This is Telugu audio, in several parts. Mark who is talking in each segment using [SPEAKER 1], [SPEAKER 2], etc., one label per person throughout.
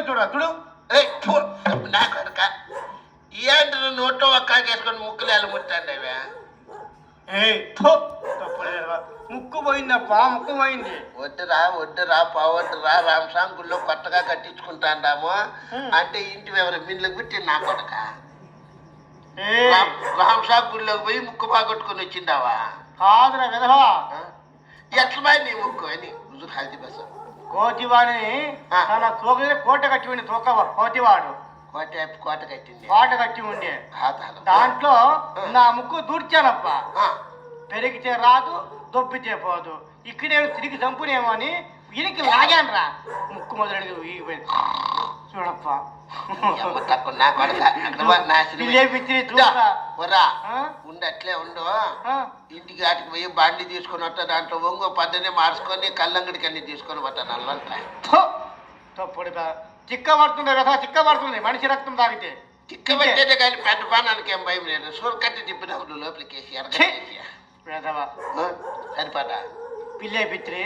[SPEAKER 1] చూడ చూడు.
[SPEAKER 2] నా కొడుక ఏంటి నోట్లో ఒక్కాకేసుకొని ముక్కులు ఎలముట్టాండి అవే.
[SPEAKER 1] ముక్కు పోయిందప్ప, ముక్కు పోయింది.
[SPEAKER 2] వద్దురా పోవద్దురా రామస్వామి గుళ్ళో కొత్తగా కట్టించుకుంటాండాము అంటే ఇంటి ఎవరు మిన్లకు పెట్టి నా కొడుక రామస్వామి గుళ్ళోకి పోయి ముక్కు బాగొట్టుకుని వచ్చిందావా?
[SPEAKER 1] కాదురా విధవా,
[SPEAKER 2] ఎట్లా బాయ్ నీ ముక్కు అని హల్దీ బస్
[SPEAKER 1] కోటివాడిని తన తోక కోట కట్టి ఉండి తోకవా కోటివాడు
[SPEAKER 2] కోట కట్టింది.
[SPEAKER 1] కోట కట్టి ఉండే దాంట్లో నా ముక్కు దూర్చానప్ప. పెరిగితే రాదు, దొబ్బితే పోదు. ఇక్కడే తిరిగి చంపునేమో అని వీరికి లాగాను రా. ముక్కు మొదలెడు ఈగిపోయింది చూడప్ప.
[SPEAKER 2] ఉండు అట్లే ఉండు. ఇంటికి ఆటికి పోయి బాండి తీసుకొని వస్తా. దాంట్లో ఒంగో పద్దనే మార్చుకొని కళ్ళంగడికి అన్ని తీసుకొని వస్తా. నల్లంతా
[SPEAKER 1] తప్పుడు చిక్క పడుతుంది కదా, చిక్క పడుతుంది మనిషి రక్తం తాగితే.
[SPEAKER 2] చిక్క పెట్టేదే కానీ పెద్ద పానానికి ఏం భయం లేదు. సూర్ కట్టి తిప్పినప్పుడు లోపలికేసి సరిపడా
[SPEAKER 1] పిల్లే పిత్రి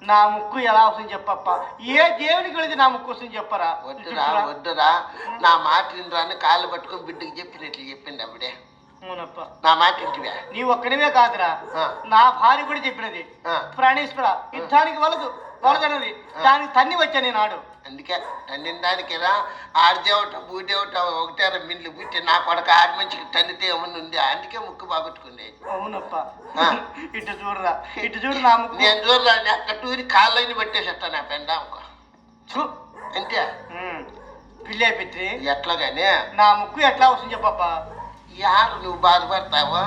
[SPEAKER 1] నా ముక్కు ఎలా వస్తుంది చెప్పప్ప. ఏ దేవునికి వెళితే నా ముక్కు వస్తుంది చెప్పరా?
[SPEAKER 2] వద్దురా నా మాట వినరాని కాళ్ళు పట్టుకొని బిడ్డకి చెప్పినట్లు చెప్పింది అప్పుడే.
[SPEAKER 1] అవునప్ప
[SPEAKER 2] నా మాట ఇంటివే.
[SPEAKER 1] నీ ఒక్కనివే కాదురా, నా భార్య కూడా చెప్పినది. ప్రాణేశ్వర యుద్ధానికి వలదన్నది, దానికి తన్ని వచ్చా నేను ఆడు.
[SPEAKER 2] అందుకే తన్నిన దానికేరా ఆడదేవట బూదేవట ఒకటే మిన్లు పుట్టి నా కొడక ఆడి మంచికి తన్నితే ఏమన్నా ఉంది. అందుకే ముక్కు బాగొట్టుకుంది.
[SPEAKER 1] అవునప్ప ఇటు చూడరా, ఇటు చూడు నా ముక్కు.
[SPEAKER 2] నేను చూడరా అక్కడ టూరి కాళ్ళని పట్టేసేస్తా నా పెండా అంతే.
[SPEAKER 1] పిల్లే పిత్రి
[SPEAKER 2] ఎట్లాగానే
[SPEAKER 1] నా ముక్కు ఎట్లా వస్తుంది చెప్పప్ప.
[SPEAKER 2] యారు నువ్వు బాధపడతావు?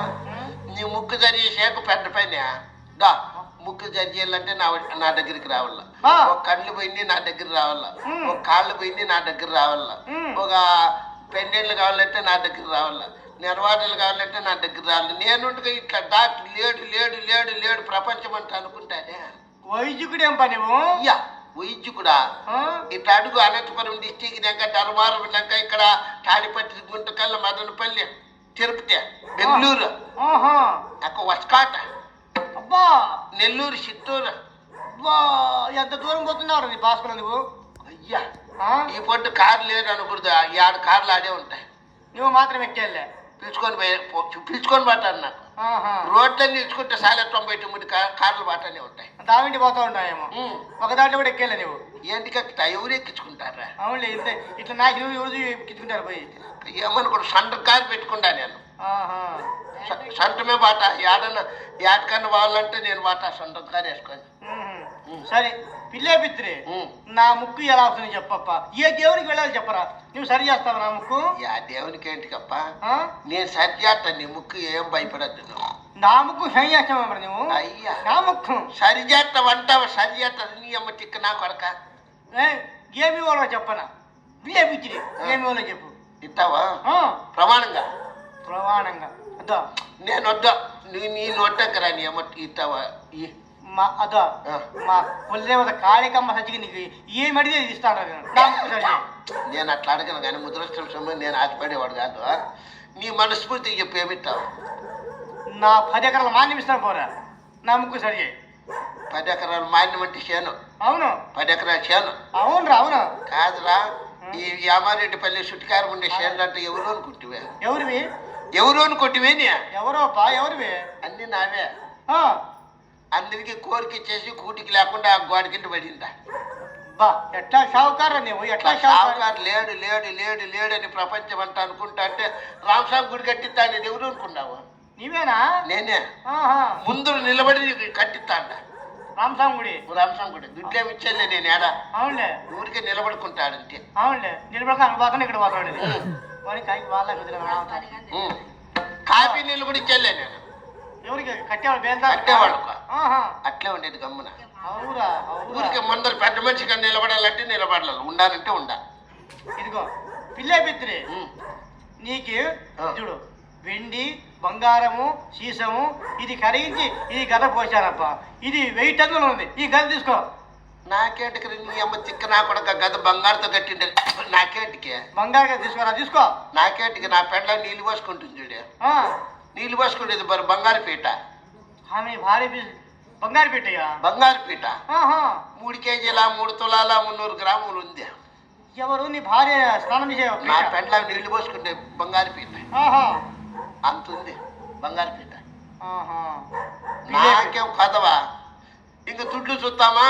[SPEAKER 2] నీ ముక్కు జరిగేసాక పెద్ద పైన దా ముక్కు జరిగేయాలంటే నా దగ్గరికి రావాల. ఒక కళ్ళు పోయింది నా దగ్గర రావాల, ఒక కాళ్ళు పోయింది నా దగ్గర రావాల, ఒక పెండేళ్ళు కావాలంటే నా దగ్గర రావాల, నిర్వాహకులు కావాలంటే నా దగ్గర రావాలి. నేను ఇట్లా డాక్టర్ లేడు లేడు లేడు లేడు ప్రపంచం అంటే అనుకుంటానే.
[SPEAKER 1] వైద్యుడు ఏం పని?
[SPEAKER 2] వైద్యుడా ఇట్లా అడుగు. అనంతపురం డిస్టిక్ దాకా ధర్మారం దాకా ఇక్కడ తాడిపత్రి గుంటకల్ల మదనపల్లి తిరుపతి బెంగళూరు అక్క వస్కాట నెల్లూరు చిత్తూరు.
[SPEAKER 1] ఎంత దూరం పోతున్నావు నీ భాస్కర్ నువ్వు?
[SPEAKER 2] అయ్యా ఈ పొట్టు కార్లు లేదు అనకూడదు. 7 కార్లు ఆడే ఉంటాయి.
[SPEAKER 1] నువ్వు మాత్రం ఎక్కేళ్ళే
[SPEAKER 2] పిలుచుకొని పట్టాను. నాకు రోడ్లన్నీ ఇచ్చుకుంటే సాలే 99 కార్లు బాటనే ఉంటాయి.
[SPEAKER 1] దావింటి పోతా ఉంటాయేమో. ఒక దాంట్లో కూడా ఎక్కేళ్ళే నువ్వు.
[SPEAKER 2] ఏంటికి ఎక్కుతా? ఎవరు ఎక్కించుకుంటారా?
[SPEAKER 1] అవునులే ఇంతే. ఇట్లా నాకు ఎవరు ఎక్కించుకుంటారు పోయి?
[SPEAKER 2] ఏమనుకోండి సంట కారు పెట్టుకుంటా నేను. సంటమే బాట. ఏడకన్నా వాళ్ళంటే నేను బాట సొంత కారు వేసుకొని.
[SPEAKER 1] సరే పిల్లే పిత్రి నా ముక్కు ఎలా వస్తుంది చెప్పప్ప. ఏ దేవునికి వెళ్ళాలి చెప్పరా? నువ్వు సరి చేస్తావు నా ముక్కు? ఆ
[SPEAKER 2] దేవునికి ఏంటికప్ప, నేను సరి చేస్తాను. నీ ముక్కు ఏం భయపడద్దు. నువ్వు
[SPEAKER 1] నా ముక్కు సరి చేస్తావా మరి నువ్వు?
[SPEAKER 2] అయ్యా
[SPEAKER 1] నా ముక్కు
[SPEAKER 2] సరి చేస్తావు అంటావా? సరి చేస్తావు నీ అమ్మ తిక్క నా కొడక.
[SPEAKER 1] ఏమి వాళ్ళో చెప్పనా? పిల్లే పిత్రి ఏమి వాళ్ళో చెప్పు.
[SPEAKER 2] ఇస్తావా ప్రమాణంగా?
[SPEAKER 1] ప్రమాణంగా అదా
[SPEAKER 2] నేను వద్దా. నీ నోటంకరా నీ అమ్మ ఇస్తావా?
[SPEAKER 1] అదా మా కులదేవత కాళికమ్మ సచ్చికి నీకు ఏమి అడిగితే ఇస్తాను.
[SPEAKER 2] నేను అట్లా అడగను కానీ ముద్రష్టం సమయం నేను ఆశపడేవాడు కాదు. నీ మనస్ఫూర్తికి చెప్పు ఏమిస్తావు?
[SPEAKER 1] నా 10 ఎకరాల మాన్యం ఇస్తాను పోరా. నా ముక్కు సరి
[SPEAKER 2] 10 ఎకరాల మాన్యం అంటే చేను?
[SPEAKER 1] అవును
[SPEAKER 2] 10 ఎకరాల చేను.
[SPEAKER 1] అవునురా. అవును
[SPEAKER 2] కాదురా, ఈ యామారెడ్డిపల్లి చుట్టుకారం ఉండే చేనులు అంటే ఎవరు అనుకుంటువే?
[SPEAKER 1] ఎవరివి?
[SPEAKER 2] ఎవరు అనుకుంటువే?
[SPEAKER 1] ఎవరోపా? ఎవరివి?
[SPEAKER 2] అన్ని నావే. అందరికి కోరికిచ్చేసి కూటికి లేకుండా గోడ కింద పడిందా?
[SPEAKER 1] బా ఎట్లా షావుకారా నువ్వు? ఎట్లా
[SPEAKER 2] షావుకారు? లేడు లేడు లేడు లేడు అని ప్రపంచం అంతా అనుకుంటా అంటే రామస్వామి గుడి కట్టిస్తా అనేది ఎవరు అనుకున్నావు?
[SPEAKER 1] నీవేనా?
[SPEAKER 2] నేనే. ముందు నిలబడి కట్టిస్తాండా
[SPEAKER 1] రామస్వామి గుడి.
[SPEAKER 2] రామస్వామి గుడి దుడ్లేమి ఇచ్చేలే నేను ఏడా.
[SPEAKER 1] అవునులే
[SPEAKER 2] ఊరికే నిలబడుకుంటాడంతే.
[SPEAKER 1] అవునులే నిలబడక పోతాను ఇక్కడ పోతాడు.
[SPEAKER 2] కాఫీ నీళ్ళు కూడా ఇచ్చేలే నేను.
[SPEAKER 1] ఎవరికి కట్టేవాళ్ళు?
[SPEAKER 2] కట్టేవాళ్ళు అట్లే ఉండేది గమ్మున.
[SPEAKER 1] అవురా?
[SPEAKER 2] ఊరికే ముందరు పెద్ద మనిషి కానీ నిలబడాలంటే నిలబడాలి, ఉండాలంటే ఉండా.
[SPEAKER 1] ఇదిగో పిల్లే పిత్రి నీకు చూడు, వెండి బంగారము సీసము ఇది కరిగించి ఈ గద పోసారప్ప. ఇది 1000 టన్నులు ఉంది. ఈ గద తీసుకో.
[SPEAKER 2] నాకేటికి నీ అమ్మ తిక్క నా కూడా గద బంగారుతో కట్టిండే. నాకేటికి
[SPEAKER 1] బంగారు తీసుకోరా? తీసుకో.
[SPEAKER 2] నాకేటికి నా పెండ్ల నీళ్ళు పోసుకుంటుంది చూడే. నీళ్ళు పోసుకుంటేది మరి బంగారు పీట.
[SPEAKER 1] ఆమె భార్య బంగారు పీటయ్యా?
[SPEAKER 2] బంగారు పీట 3 కేజీల 3 తులాల 300 గ్రాములు ఉంది.
[SPEAKER 1] ఎవరు నీ భార్య స్నానం చేసే
[SPEAKER 2] నా పెండ్లా నీళ్లు పోసుకుంటే బంగారు పీట
[SPEAKER 1] ఆహా
[SPEAKER 2] అంత ఉంది బంగారు పీట.
[SPEAKER 1] ఆహా
[SPEAKER 2] నాకేం కదవా ఇంక దుడ్లు చూస్తామా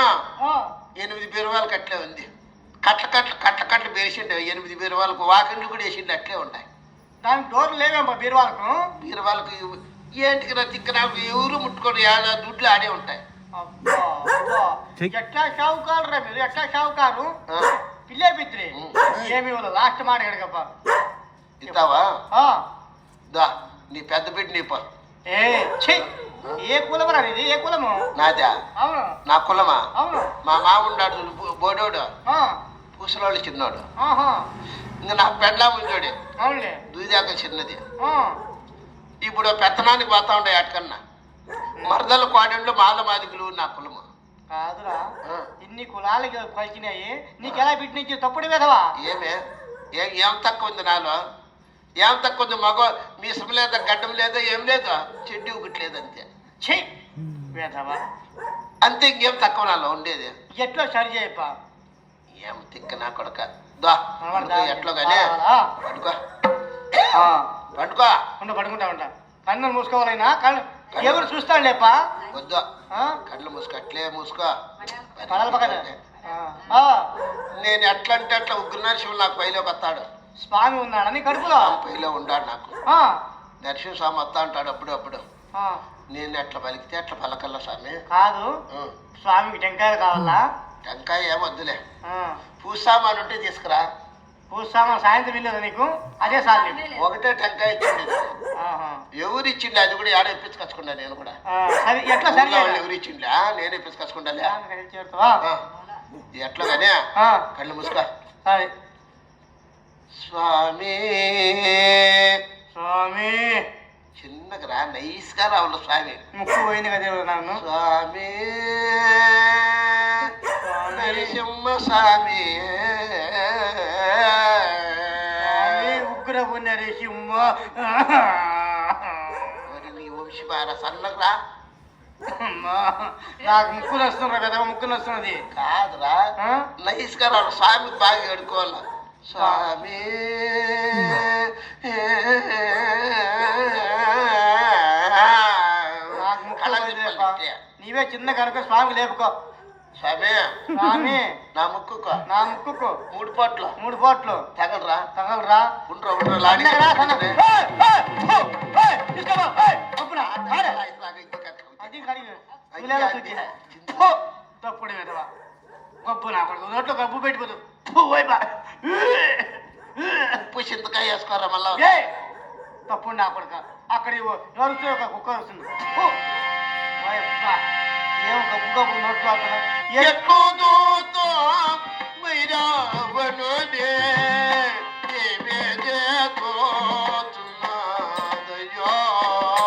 [SPEAKER 1] ఆ,
[SPEAKER 2] 8 బీరువాలు కట్లే ఉంది. కట్ల బేసిండే 8 బీరువాలకు వాకిండ్లు కూడా వేసిండే అట్లే ఉంటాయి.
[SPEAKER 1] దానికి డోర్లు లేవేమ్మా బీరువాళ్ళకు.
[SPEAKER 2] బీరువాలకు ఏంటికి తిక్క నాకు ఎవరు ముట్టుకోరు దుడ్లు ఆడే ఉంటాయి.
[SPEAKER 1] అబ్బా, అబ్బా. ఎట్లా షావుకారు రా మీరు, ఎట్లా షావుకారు పిల్లే పిత్రి ఏమి లాస్ట్ మాట అడగప్ప
[SPEAKER 2] ఇస్తావా దా నీ పెద్ద బిడ్డ నీ పో.
[SPEAKER 1] ఏ ఛీ, ఏ కులము రా ఇది, ఏ కులము?
[SPEAKER 2] నాదా
[SPEAKER 1] అవును
[SPEAKER 2] నా కులమా?
[SPEAKER 1] అవును.
[SPEAKER 2] మా మాముండాడు బోడోడు
[SPEAKER 1] ఆ,
[SPEAKER 2] పూసలోళ్ళు చిన్నోడు.
[SPEAKER 1] ఆహా
[SPEAKER 2] ఇంకా నా పెండ్లా ముంచోడే
[SPEAKER 1] అవునులే.
[SPEAKER 2] దూదాక చిన్నది.
[SPEAKER 1] ఆ,
[SPEAKER 2] ఇప్పుడు పెత్తనానికి పోతా ఉండే అటుకన్నా మరదల కోడళ్ళు మాల మాదిగులు నా కులము.
[SPEAKER 1] కాదురా ఇన్ని కులాలకి కలిసినాయి నీకు ఎలా బిడ్డించి తప్పుడు విధవా?
[SPEAKER 2] ఏం తక్కువ ఉంది నాలో? ఏం తక్కువ ఉంది? మగ మీసం లేదా గడ్డం లేదా ఏం లేదు చెడ్డి ఒకట్లేదు అంతే.
[SPEAKER 1] ఛీ విధవా
[SPEAKER 2] అంతే ఇంకేం తక్కువ నాలో ఉండేది.
[SPEAKER 1] ఎట్లో సరి చేయప్ప.
[SPEAKER 2] ఏం తిక్క నా కొడక దా ఎట్లో కానీ పడుకో పడుకో
[SPEAKER 1] పడుకుంటా ఉంటా. కన్ను మూసుకోవాలైనా కళ్ళు ఎవరు చూస్తాడు లేప
[SPEAKER 2] వద్దు కళ్ళు మూసుకో అట్లే మూసుకో.
[SPEAKER 1] పడాలి పక్కన.
[SPEAKER 2] నేను ఎట్లా అంటే అట్లా ఉగ్ర నరసింహులు నాకు పైలోకి వస్తాడు.
[SPEAKER 1] స్వామి ఉన్నాడని కడుపులో
[SPEAKER 2] పైలో ఉండాడు నాకు. నరసింహ స్వామి వస్తా ఉంటాడు అప్పుడు. నేను ఎట్లా పలికితే అట్లా పలకల్లా స్వామి.
[SPEAKER 1] కాదు స్వామికి టెంకాయలు కావాలా?
[SPEAKER 2] టెంకాయ ఏమొద్దులే పూజ సామాన్ ఉంటే తీసుకురా.
[SPEAKER 1] పూజ సామాన్ సాయంత్రం వెళ్ళేదా నీకు? అదే సార్
[SPEAKER 2] ఒకటే టెంకాయ ఇచ్చింది. ఎవరు ఇచ్చిండే అది కూడా ఏడ ఇప్పించుకొచ్చుకున్నా నేను కూడా.
[SPEAKER 1] ఎట్లా సరి
[SPEAKER 2] ఎవరు ఇచ్చిండా నేను ఇప్పించుకొచ్చుకుంటా. ఎట్లా కానీ కళ్ళు మూసుకో. స్వామి
[SPEAKER 1] స్వామి
[SPEAKER 2] చిన్నగా రా నైస్గా రావులు స్వామి.
[SPEAKER 1] ముక్కు పోయింది కదా నన్ను.
[SPEAKER 2] స్వామి నరసింహ స్వామి
[SPEAKER 1] ఉగ్రపు నరసింహ.
[SPEAKER 2] మరి నీ వంశీ బాగా సన్నగా రా.
[SPEAKER 1] నాకు ముక్కు వస్తున్నా కదా, ముక్కు వస్తున్నది
[SPEAKER 2] కాదురా నైస్గా రావు స్వామికి బాగా ఏడుకోవాలా. స్వామి
[SPEAKER 1] నీవే చిన్న కనుక స్వామికి లేపుకో.
[SPEAKER 2] స్వామి
[SPEAKER 1] స్వామి
[SPEAKER 2] నా ముక్కుకో. 3 పోట్లు
[SPEAKER 1] 3 పోట్లు
[SPEAKER 2] తగలరా
[SPEAKER 1] తగలరా. తప్పుడు విధవా గబ్బు నా కొడుకు నోట్లో గబ్బు పెట్టిపోదు.
[SPEAKER 2] ఉప్పు చింతకాయ వేసుకోరా మళ్ళా.
[SPEAKER 1] తప్పుడు నా కొడుక అక్కడ నరుస్తూ ఒక కుక్క వస్తుంది. ఏమో గబ్బు గబ్బు నోట్లో
[SPEAKER 2] ఎక్కువ